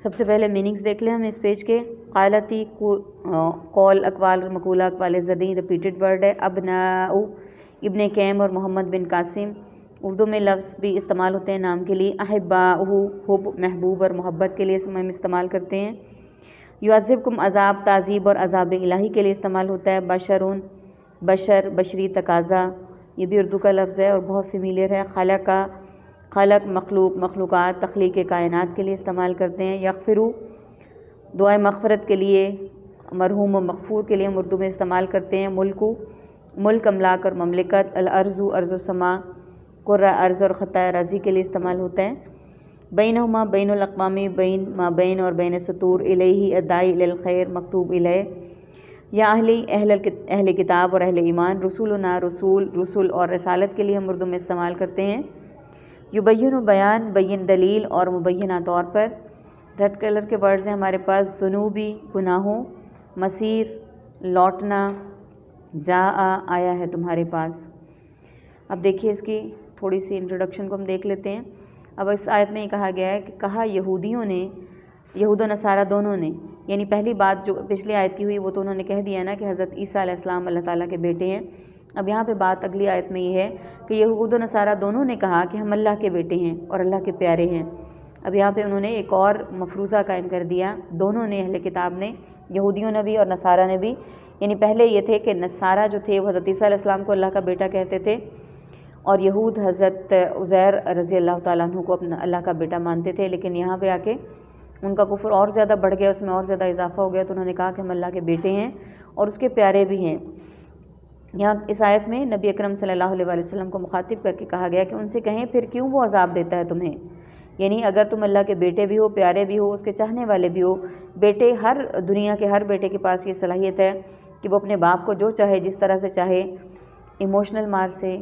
سب سے پہلے میننگز دیکھ لیں ہم اس پیج کے۔ قالتی قول، اقوال اور مقولہ، اقوال زرعی ریپیٹڈ ورڈ ہے۔ ابناء ابن کیم اور محمد بن قاسم۔ اردو میں لفظ بھی استعمال ہوتے ہیں نام کے لیے۔ احباء حب، محبوب اور محبت کے لیے ہم استعمال کرتے ہیں۔ یعذبکم عذاب، تعذیب اور عذاب الہی کے لیے استعمال ہوتا ہے۔ بشرون، بشر، بشری تقاضا، یہ بھی اردو کا لفظ ہے اور بہت فیملیئر ہے۔ خلقہ، خلق، مخلوق، مخلوقات، تخلیق کائنات کے لیے استعمال کرتے ہیں۔ یغفرو، دعائے مغفرت کے لیے، مرحوم و مغفور کے لیے ہم اردو میں استعمال کرتے ہیں۔ ملکو، ملک، املاک اور مملکت۔ الارض، ارض و سما، قرہ ارض اور خطۂ اراضی کے لیے استعمال ہوتا ہے۔ بینہما، بین الاقوامی، بین ما بین اور بین سطور۔ الیہ، الداعی الی الخیر، مکتوب الیہ۔ یا اہلی، اہل کتاب اور اہل ایمان۔ رسولنا، رسول، رسول اور رسالت کے لیے ہم اردو میں استعمال کرتے ہیں۔ یبین، بیان، بین دلیل اور مبینہ طور پر۔ ریڈ کلر کے ورڈز ہیں ہمارے پاس۔ ذنوبی، گناہوں۔ مسیر، لوٹنا۔ جاء، آیا ہے تمہارے پاس۔ اب دیکھیے اس کی تھوڑی سی انٹروڈکشن کو ہم دیکھ لیتے ہیں۔ اب اس آیت میں یہ کہا گیا ہے کہ کہا یہودیوں نے، یہود و نصارہ دونوں نے، یعنی پہلی بات جو پچھلی آیت کی ہوئی وہ تو انہوں نے کہہ دیا نا کہ حضرت عیسیٰ علیہ السلام اللہ تعالیٰ کے بیٹے ہیں۔ اب یہاں پہ بات اگلی آیت میں یہ ہے کہ یہود و نصارہ دونوں نے کہا کہ ہم اللہ کے بیٹے ہیں اور اللہ کے پیارے ہیں۔ اب یہاں پہ انہوں نے ایک اور مفروضہ قائم کر دیا، دونوں نے، اہل کتاب نے، یہودیوں نے بھی اور نصارہ نے بھی۔ یعنی پہلے یہ تھے کہ نصارہ جو تھے وہ حضرت عیسیٰ علیہ السلام کو اللہ کا بیٹا کہتے تھے، اور یہود حضرت عزیر رضی اللہ تعالیٰ عنہ کو اپنا اللہ کا بیٹا مانتے تھے۔ لیکن یہاں پہ آ کے ان کا کفر اور زیادہ بڑھ گیا، اس میں اور زیادہ اضافہ ہو گیا، تو انہوں نے کہا کہ ہم اللہ کے بیٹے ہیں اور اس کے پیارے بھی ہیں۔ یہاں اس آیت میں نبی اکرم صلی اللہ علیہ وآلہ وسلم کو مخاطب کر کے کہا گیا کہ ان سے کہیں پھر کیوں وہ عذاب دیتا ہے تمہیں؟ یعنی اگر تم اللہ کے بیٹے بھی ہو، پیارے بھی ہو، اس کے چاہنے والے بھی ہو، بیٹے، ہر دنیا کے ہر بیٹے کے پاس یہ صلاحیت ہے کہ وہ اپنے باپ کو جو چاہے، جس طرح سے چاہے، ایموشنل مار سے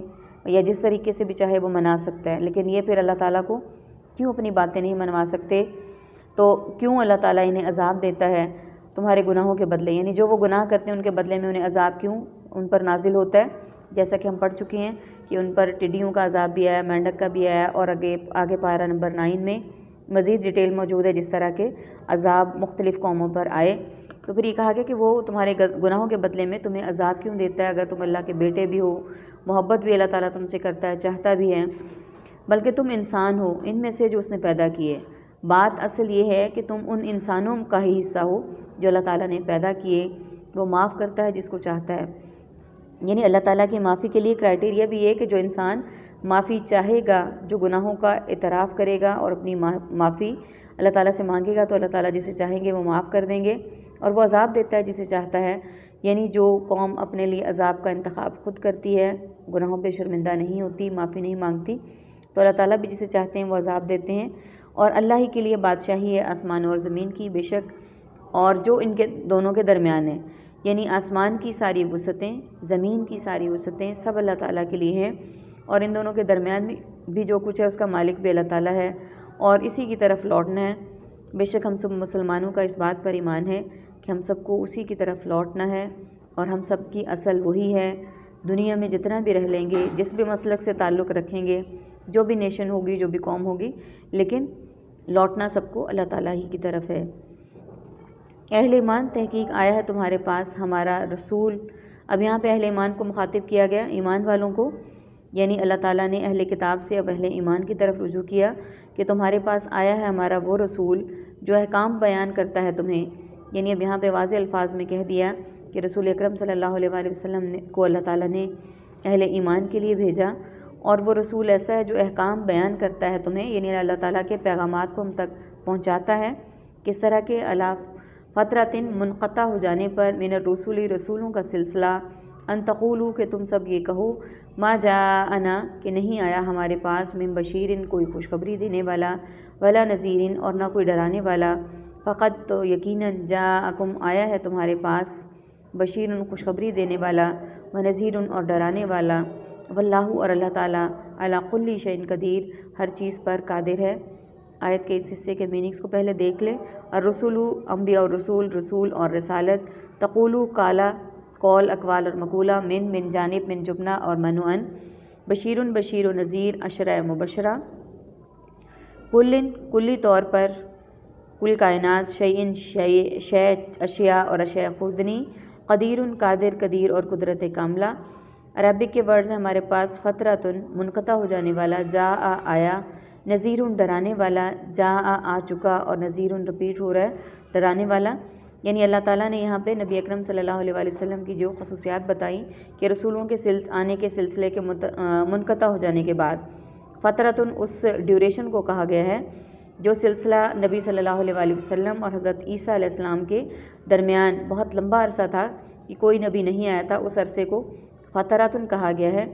یا جس طریقے سے بھی چاہے وہ منا سکتا ہے۔ لیکن یہ پھر اللہ تعالیٰ کو کیوں اپنی باتیں نہیں منوا سکتے؟ تو کیوں اللہ تعالیٰ انہیں عذاب دیتا ہے تمہارے گناہوں کے بدلے؟ یعنی جو وہ گناہ کرتے ہیں ان کے بدلے میں انہیں عذاب کیوں ان پر نازل ہوتا ہے؟ جیسا کہ ہم پڑھ چکے ہیں کہ ان پر ٹڈیوں کا عذاب بھی آیا، مینڈک کا بھی آیا، اور آگے پارہ نمبر 9 میں مزید ڈیٹیل موجود ہے جس طرح کے عذاب مختلف قوموں پر آئے۔ تو پھر یہ کہا گیا کہ وہ تمہارے گناہوں کے بدلے میں تمہیں عذاب کیوں دیتا ہے اگر تم اللہ کے بیٹے بھی ہو، محبت بھی اللہ تعالیٰ تم سے کرتا ہے، چاہتا بھی ہے، بلکہ تم انسان ہو ان میں سے جو اس نے پیدا کیے۔ بات اصل یہ ہے کہ تم ان انسانوں کا ہی حصہ ہو جو اللہ تعالیٰ نے پیدا کیے۔ وہ معاف کرتا ہے جس کو چاہتا ہے۔ یعنی اللہ تعالیٰ کی معافی کے لیے کرائٹیریا بھی یہ کہ جو انسان معافی چاہے گا، جو گناہوں کا اعتراف کرے گا اور اپنی معافی اللہ تعالیٰ سے مانگے گا، تو اللہ تعالیٰ جسے چاہیں گے وہ معاف کر دیں گے، اور وہ عذاب دیتا ہے جسے چاہتا ہے۔ یعنی جو قوم اپنے لیے عذاب کا انتخاب خود کرتی ہے، گناہوں پہ شرمندہ نہیں ہوتی، معافی نہیں مانگتی، تو اللہ تعالیٰ بھی جسے چاہتے ہیں وہ عذاب دیتے ہیں۔ اور اللہ ہی کے لیے بادشاہی ہے آسمان اور زمین کی، بے شک، اور جو ان کے دونوں کے درمیان ہے، یعنی آسمان کی ساری وسعتیں، زمین کی ساری وسعتیں سب اللہ تعالیٰ کے لیے ہیں، اور ان دونوں کے درمیان میں بھی جو کچھ ہے اس کا مالک بھی اللہ تعالیٰ ہے، اور اسی کی طرف لوٹنا ہے۔ بے شک ہم سب مسلمانوں کا اس بات پر ایمان ہے کہ ہم سب کو اسی کی طرف لوٹنا ہے، اور ہم سب کی اصل وہی ہے۔ دنیا میں جتنا بھی رہ لیں گے، جس بھی مسلک سے تعلق رکھیں گے، جو بھی نیشن ہوگی، جو بھی قوم ہوگی، لیکن لوٹنا سب کو اللہ تعالیٰ ہی کی طرف ہے۔ اہل ایمان، تحقیق آیا ہے تمہارے پاس ہمارا رسول۔ اب یہاں پہ اہل ایمان کو مخاطب کیا گیا، ایمان والوں کو، یعنی اللہ تعالیٰ نے اہل کتاب سے اب اہل ایمان کی طرف رجوع کیا کہ تمہارے پاس آیا ہے ہمارا وہ رسول جو احکام بیان کرتا ہے تمہیں۔ یعنی اب یہاں پہ واضح الفاظ میں کہہ دیا کہ رسول اکرم صلی اللہ علیہ وآلہ وسلم کو اللہ تعالیٰ نے اہل ایمان کے لیے بھیجا، اور وہ رسول ایسا ہے جو احکام بیان کرتا ہے تمہیں، یعنی اللہ تعالیٰ کے پیغامات کو ہم تک پہنچاتا ہے۔ کس طرح کے؟ علی فترۃ، منقطع ہو جانے پر، من الرسول، رسولوں کا سلسلہ، ان تقولوا، کہ تم سب یہ کہو، ما جاءنا، کہ نہیں آیا ہمارے پاس، من بشیر، کوئی خوشخبری دینے والا، ولا نذیر، اور نہ کوئی ڈرانے والا، فقط، تو یقیناً، جاءکم، آیا ہے تمہارے پاس، بشیر، خوشخبری دینے والا، ونذیر، اور ڈرانے والا، واللہ، اور اللہ تعالیٰ، علی کل شیء قدیر، ہر چیز پر قادر ہے۔ آیت کے اس حصے کے میننگز کو پہلے دیکھ لیں۔ الرسول، انبیاء اور رسول، رسول اور رسالت، تقولو، کالا، قول، اقوال اور مقولہ، من جانب، من جبنا اور منوعن، بشیر، بشیر و نذیر، اشرہ مبشرہ، کلی طور پر، کل کائنات شیئن شے اشیاء اور اشیاء خوردنی قدیر قادر قدیر اور قدرت کاملہ۔ عربک کے ورڈز ہیں ہمارے پاس فترتن منقطع ہو جانے والا، جا آیا، نذیر ڈرانے والا، جا آ چکا، اور نذیر رپیٹ ہو رہا ہے ڈرانے والا۔ یعنی اللہ تعالیٰ نے یہاں پہ نبی اکرم صلی اللہ علیہ وآلہ وسلم کی جو خصوصیات بتائیں کہ رسولوں کے آنے کے سلسلے کے منقطع ہو جانے کے بعد فترتن اس ڈیوریشن کو کہا گیا ہے جو سلسلہ نبی صلی اللہ علیہ وآلہ وسلم اور حضرت عیسیٰ علیہ السلام کے درمیان بہت لمبا عرصہ تھا کہ کوئی نبی نہیں آیا تھا، اس عرصے کو فترتن کہا گیا ہے۔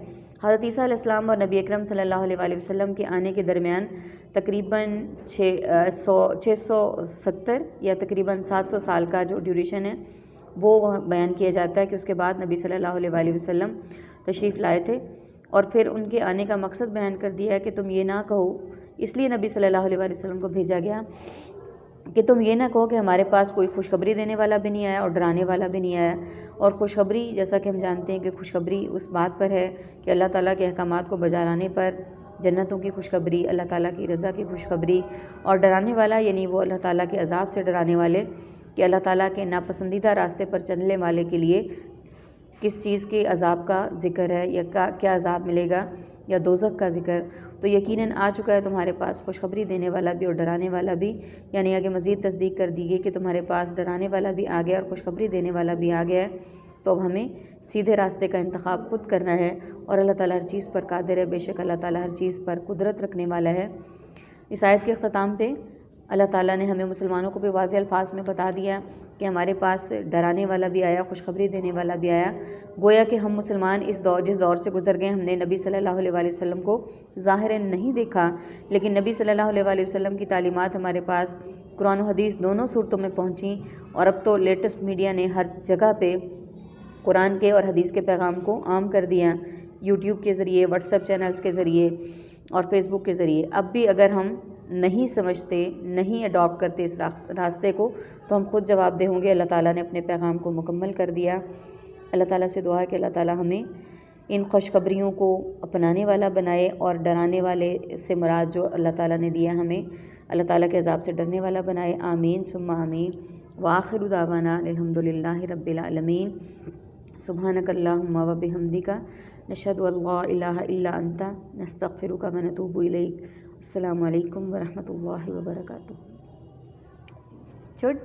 حضرت عیسیٰ علیہ السلام اور نبی اکرم صلی اللہ علیہ وآلہ وسلم کے آنے کے درمیان تقریباً 670 یا تقریباً 700 سال کا جو ڈیوریشن ہے وہ بیان کیا جاتا ہے کہ اس کے بعد نبی صلی اللہ علیہ وآلہ وسلم تشریف لائے تھے، اور پھر ان کے آنے کا مقصد بیان کر دیا ہے کہ تم یہ نہ کہو، اس لیے نبی صلی اللہ علیہ وآلہ وسلم کو بھیجا گیا کہ تم یہ نہ کہو کہ ہمارے پاس کوئی خوشخبری دینے والا بھی نہیں آیا اور ڈرانے والا بھی نہیں آیا۔ اور خوشخبری جیسا کہ ہم جانتے ہیں کہ خوشخبری اس بات پر ہے کہ اللہ تعالیٰ کے احکامات کو بجا لانے پر جنتوں کی خوشخبری، اللہ تعالیٰ کی رضا کی خوشخبری، اور ڈرانے والا یعنی وہ اللہ تعالیٰ کے عذاب سے ڈرانے والے کہ اللہ تعالیٰ کے ناپسندیدہ راستے پر چلنے والے کے لیے کس چیز کے عذاب کا ذکر ہے یا کیا عذاب ملے گا یا دوزخ کا ذکر۔ تو یقیناً آ چکا ہے تمہارے پاس خوشخبری دینے والا بھی اور ڈرانے والا بھی، یعنی آگے مزید تصدیق کر دی گئی کہ تمہارے پاس ڈرانے والا بھی آ گیا اور خوشخبری دینے والا بھی آ گیا ہے، تو اب ہمیں سیدھے راستے کا انتخاب خود کرنا ہے، اور اللہ تعالیٰ ہر چیز پر قادر ہے، بے شک اللہ تعالیٰ ہر چیز پر قدرت رکھنے والا ہے۔ اس آیت کے اختتام پہ اللہ تعالیٰ نے ہمیں مسلمانوں کو بھی واضح الفاظ میں بتا دیا کہ ہمارے پاس ڈرانے والا بھی آیا، خوشخبری دینے والا بھی آیا، گویا کہ ہم مسلمان جس دور سے گزر گئے ہم نے نبی صلی اللہ علیہ وآلہ وسلم کو ظاہراً نہیں دیکھا، لیکن نبی صلی اللہ علیہ وآلہ وسلم کی تعلیمات ہمارے پاس قرآن و حدیث دونوں صورتوں میں پہنچیں، اور اب تو لیٹسٹ میڈیا نے ہر جگہ پہ قرآن کے اور حدیث کے پیغام کو عام کر دیا، یوٹیوب کے ذریعے، واٹس ایپ چینلز کے ذریعے اور فیس بک کے ذریعے۔ اب بھی اگر ہم نہیں سمجھتے، نہیں اڈاپٹ کرتے اس راستے کو، تو ہم خود جواب دہ ہوں گے۔ اللہ تعالیٰ نے اپنے پیغام کو مکمل کر دیا۔ اللہ تعالیٰ سے دعا ہے کہ اللہ تعالیٰ ہمیں ان خوشخبریوں کو اپنانے والا بنائے، اور ڈرانے والے سے مراد جو اللہ تعالیٰ نے دیا ہمیں اللہ تعالیٰ کے عذاب سے ڈرنے والا بنائے۔ آمین ثم آمین۔ وآخر دعوانا الحمد للہ رب العالمین۔ سبحانک اللہم و بحمدک، نشہد ان لا الہ الا انت، نستغفرک و نتوب الیک۔ السلام علیکم ورحمۃ اللہ وبرکاتہ۔ چھوٹی